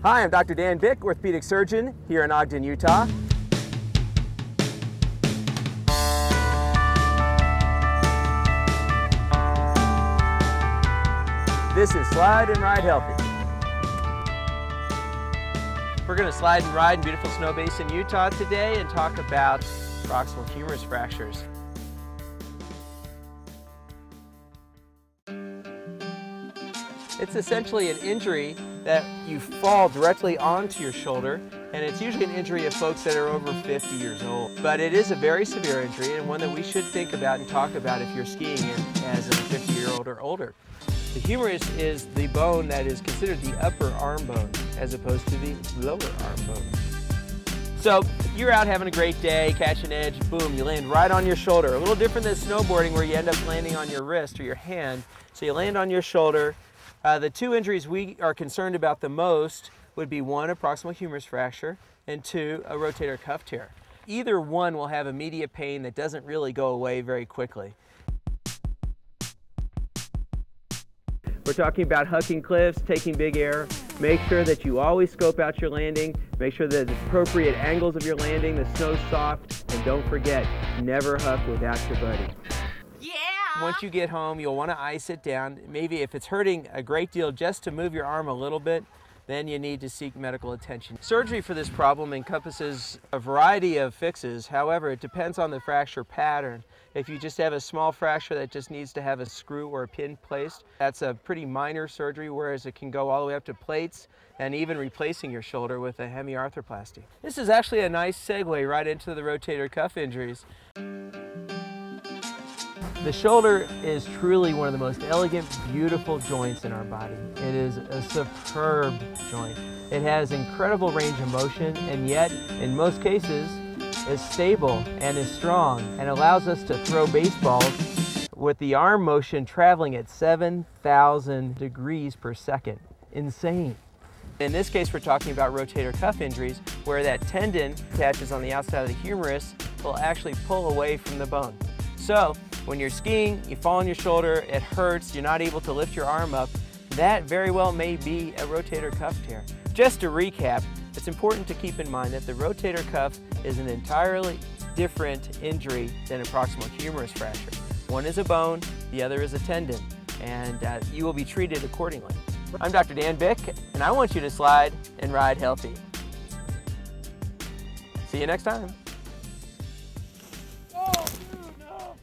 Hi, I'm Dr. Dan Byck, orthopedic surgeon here in Ogden, Utah. This is Slide and Ride Healthy. We're going to slide and ride in beautiful snow basin, Utah today and talk about proximal humerus fractures. It's essentially an injury that you fall directly onto your shoulder, and it's usually an injury of folks that are over 50 years old. But it is a very severe injury and one that we should think about and talk about if you're skiing as a 50-year-old or older. The humerus is the bone that is considered the upper arm bone as opposed to the lower arm bone. So you're out having a great day, catch an edge, boom, you land right on your shoulder. A little different than snowboarding where you end up landing on your wrist or your hand. So you land on your shoulder. The two injuries we are concerned about the most would be one, a proximal humerus fracture, and two, a rotator cuff tear. Either one will have immediate pain that doesn't really go away very quickly. We're talking about hucking cliffs, taking big air. Make sure that you always scope out your landing. Make sure that the appropriate angles of your landing, the snow's soft, and don't forget, never huck without your buddy. Once you get home, you'll want to ice it down. Maybe if it's hurting a great deal, just to move your arm a little bit, then you need to seek medical attention. Surgery for this problem encompasses a variety of fixes. However, it depends on the fracture pattern. If you just have a small fracture that just needs to have a screw or a pin placed, that's a pretty minor surgery, whereas it can go all the way up to plates and even replacing your shoulder with a hemiarthroplasty. This is actually a nice segue right into the rotator cuff injuries. The shoulder is truly one of the most elegant, beautiful joints in our body. It is a superb joint. It has incredible range of motion, and yet, in most cases, is stable and is strong and allows us to throw baseballs with the arm motion traveling at 7,000 degrees per second. Insane. In this case, we're talking about rotator cuff injuries where that tendon attaches on the outside of the humerus will actually pull away from the bone. So, when you're skiing, you fall on your shoulder, it hurts, you're not able to lift your arm up, that very well may be a rotator cuff tear. Just to recap, it's important to keep in mind that the rotator cuff is an entirely different injury than a proximal humerus fracture. One is a bone, the other is a tendon, and you will be treated accordingly. I'm Dr. Dan Byck, and I want you to slide and ride healthy. See you next time. Oh, dude, no!